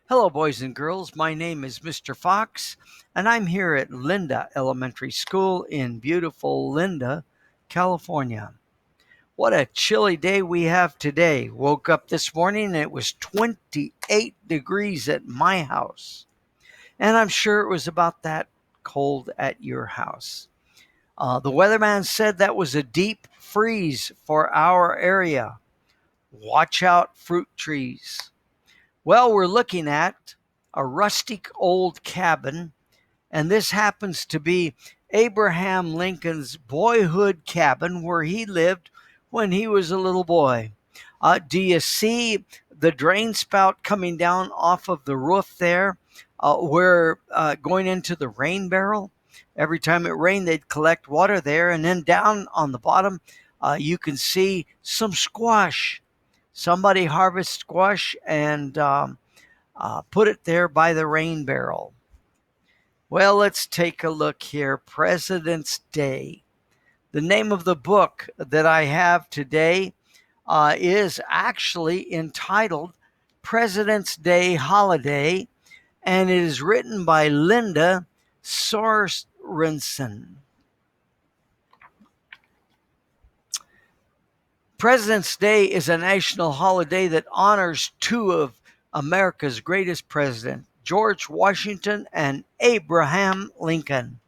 Hello, boys and girls. My name is Mr. Fox, and I'm here at Lynda Elementary School in beautiful Lynda, California. What a chilly day we have today. Woke up this morning and it was 28 degrees at my house. And I'm sure it was about that cold at your house. The weatherman said that was a deep freeze for our area. Watch out, fruit trees. Well, we're looking at a rustic old cabin, and this happens to be Abraham Lincoln's boyhood cabin where he lived when he was a little boy. Do you see the drain spout coming down off of the roof there, where going into the rain barrel? Every time it rained, they'd collect water there, and then down on the bottom, you can see some squash. Somebody harvest squash and put it there by the rain barrel. Well, let's take a look here. President's Day. The name of the book that I have today is actually entitled President's Day Holiday, and it is written by Lynda Sorensen. President's Day is a national holiday that honors two of America's greatest presidents, George Washington and Abraham Lincoln.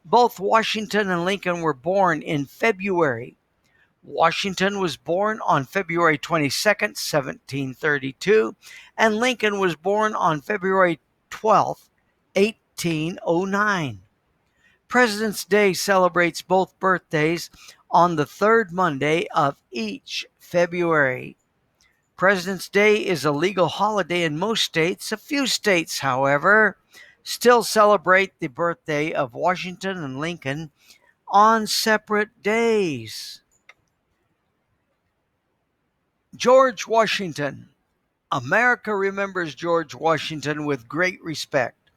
Both Washington and Lincoln were born in February. Washington was born on February 22nd, 1732, and Lincoln was born on February 12th, 1809. President's Day celebrates both birthdays on the third Monday of each February. President's Day is a legal holiday in most states. A few states, however, still celebrate the birthday of Washington and Lincoln on separate days. George Washington. America remembers George Washington with great respect.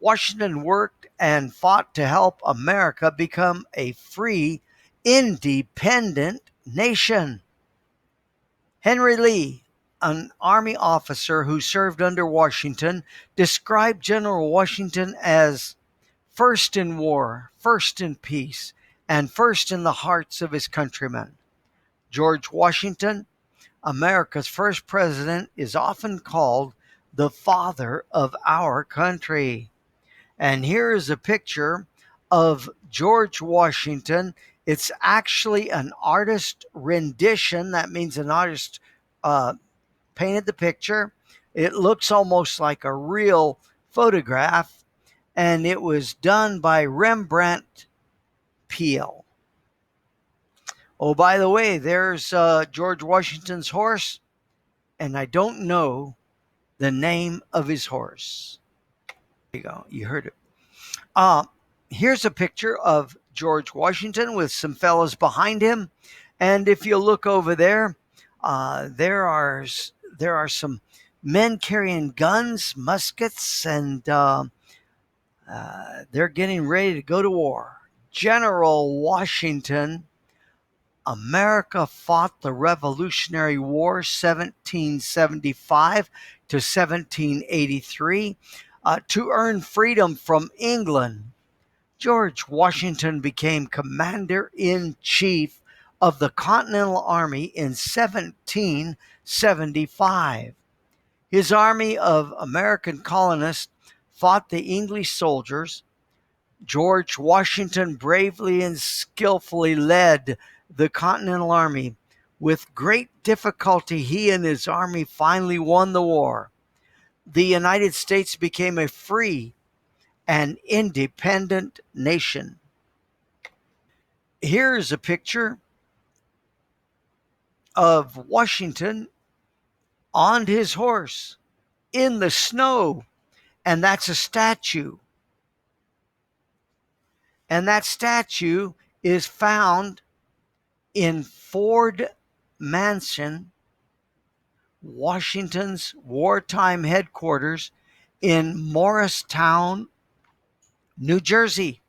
Washington worked and fought to help America become a free, independent nation. Henry Lee, an Army officer who served under Washington, described General Washington as first in war, first in peace, and first in the hearts of his countrymen. George Washington, America's first president, is often called the father of our country. And here is a picture of George Washington. It's actually an artist rendition. That means an artist painted the picture. It looks almost like a real photograph, and it was done by Rembrandt Peale. Oh, by the way, there's George Washington's horse, and I don't know the name of his horse. There you go. You heard it. Here's a picture of George Washington with some fellas behind him. And if you look over there, there are some men carrying guns, muskets, and they're getting ready to go to war. General Washington. America fought the Revolutionary War 1775 to 1783 to earn freedom from England. George Washington became commander-in-chief of the Continental Army in 1775. His army of American colonists fought the English soldiers. George Washington bravely and skillfully led the Continental Army. With great difficulty, he and his army finally won the war. The United States became a free and independent nation. Here's a picture of Washington on his horse in the snow, and that's a statue. And that statue is found in Ford Mansion, Washington's wartime headquarters in Morristown, New Jersey.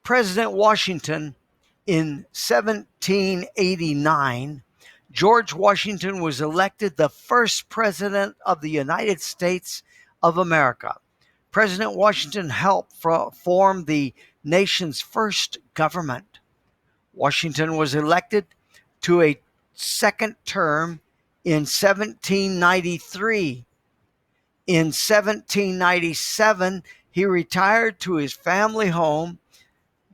President Washington in 1789 George Washington was elected the first president of the United States of America. President Washington helped form the nation's first government. Washington was elected to a second term in 1793. In 1797, he retired to his family home,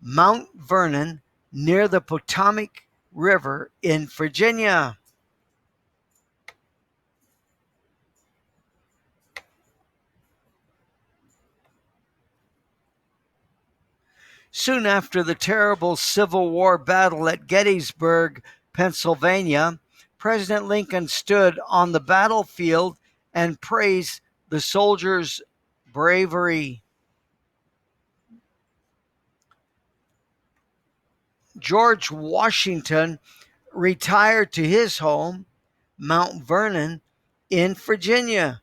Mount Vernon, near the Potomac River in Virginia. Soon after the terrible Civil War battle at Gettysburg, Pennsylvania, President Lincoln stood on the battlefield and praised the soldiers' bravery. George Washington retired to his home, Mount Vernon, in Virginia.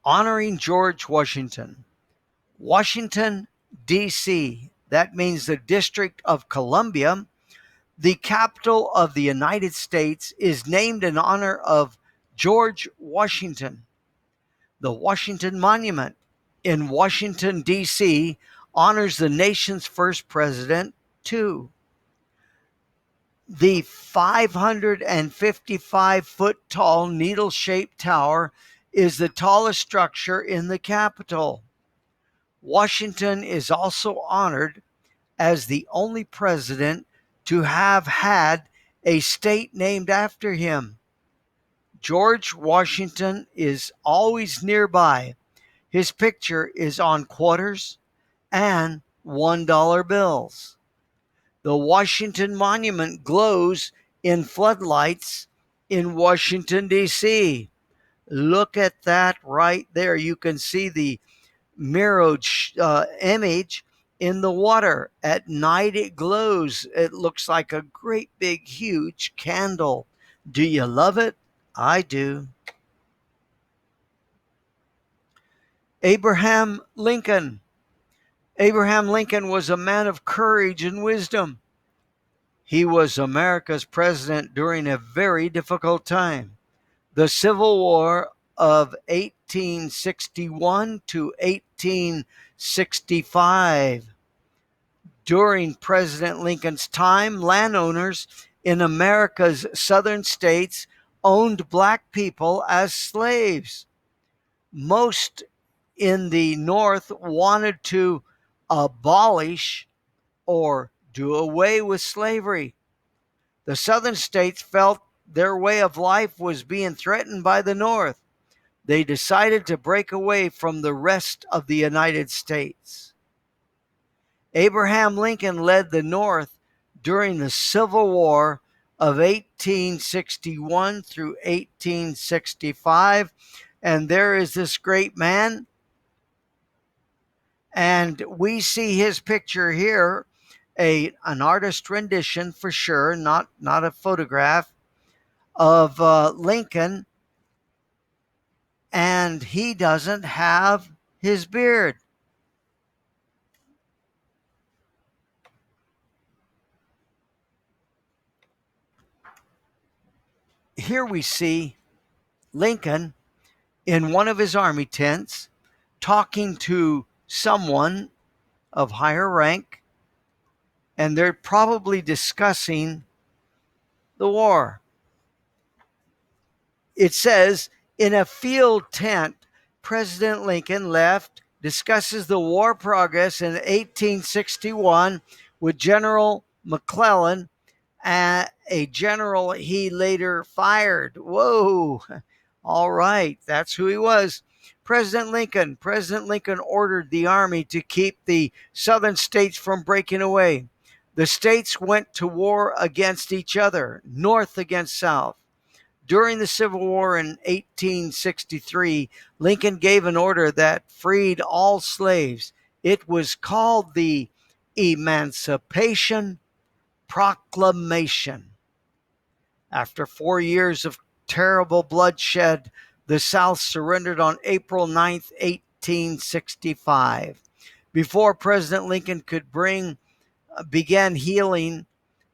Honoring George Washington. Washington, D.C., that means the District of Columbia, the capital of the United States, is named in honor of George Washington. The Washington Monument in Washington, D.C., honors the nation's first president, too. The 555-foot tall needle-shaped tower is the tallest structure in the Capitol. Washington is also honored as the only president to have had a state named after him. George Washington is always nearby. His picture is on quarters and $1 bills. The Washington Monument glows in floodlights in Washington, D.C. Look at that right there. You can see the mirrored image in the water. At night it glows. It looks like a great big huge candle. Do you love it? I do. Abraham Lincoln. Abraham Lincoln was a man of courage and wisdom. He was America's president during a very difficult time, the Civil War of 1861 to 1865. During President Lincoln's time, landowners in America's southern states owned black people as slaves. Most in the North wanted to abolish or do away with slavery. The southern states felt their way of life was being threatened by the North. They decided to break away from the rest of the United States. Abraham Lincoln led the North during the Civil War of 1861 through 1865. And there is this great man. And we see his picture here, an artist rendition for sure, not a photograph of Lincoln. And he doesn't have his beard. Here we see Lincoln in one of his army tents talking to someone of higher rank, and they're probably discussing the war. It says, in a field tent, President Lincoln left, discusses the war progress in 1861 with General McClellan, a general he later fired. Whoa, all right, that's who he was. President Lincoln ordered the army to keep the southern states from breaking away. The states went to war against each other, North against South. During the Civil War in 1863, Lincoln gave an order that freed all slaves. It was called the Emancipation Proclamation. After 4 years of terrible bloodshed, the South surrendered on April 9th, 1865. Before President Lincoln could began healing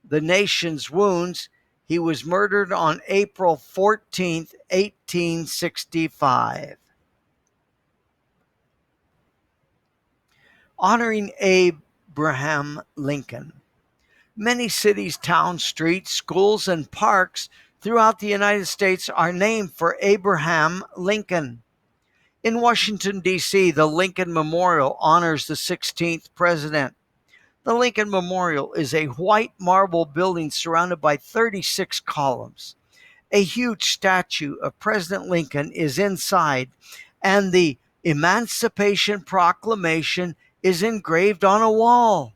the nation's wounds, he was murdered on April 14th, 1865. Honoring Abraham Lincoln. Many cities, towns, streets, schools, and parks throughout the United States are named for Abraham Lincoln. In Washington, D.C., the Lincoln Memorial honors the 16th president. The Lincoln Memorial is a white marble building surrounded by 36 columns. A huge statue of President Lincoln is inside, and the Emancipation Proclamation is engraved on a wall.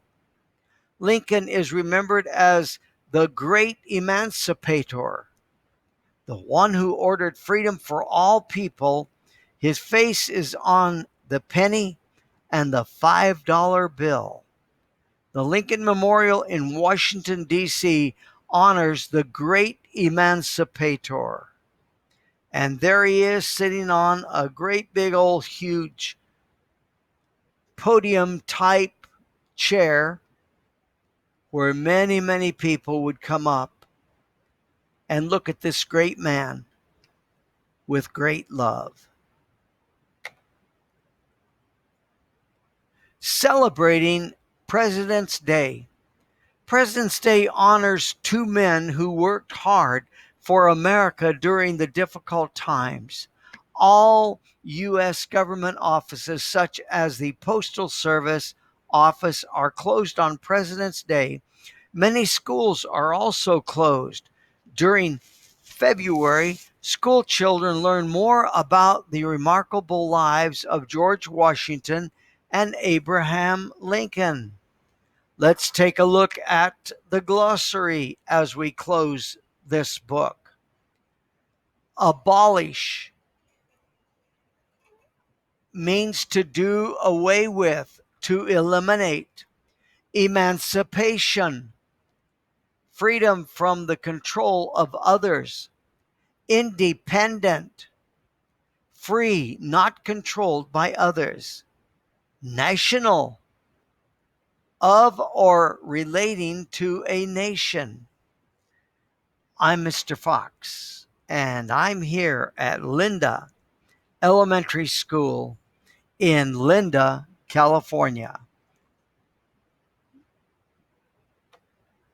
Lincoln is remembered as the great emancipator, the one who ordered freedom for all people. His face is on the penny and the $5 bill. The Lincoln Memorial in Washington, D.C. honors the great emancipator. And there he is sitting on a great big old huge podium type chair where many, many people would come up and look at this great man with great love. Celebrating President's Day. President's Day honors two men who worked hard for America during the difficult times. All U.S. government offices, such as the Postal Service office, are closed on President's Day. Many schools are also closed. During February, school children learn more about the remarkable lives of George Washington and Abraham Lincoln. Let's take a look at the glossary as we close this book. Abolish means to do away with, to eliminate. Emancipation, freedom from the control of others. Independent, free, not controlled by others. National, of or relating to a nation. I'm Mr. Fox, and I'm here at Lynda Elementary School in Lynda, California.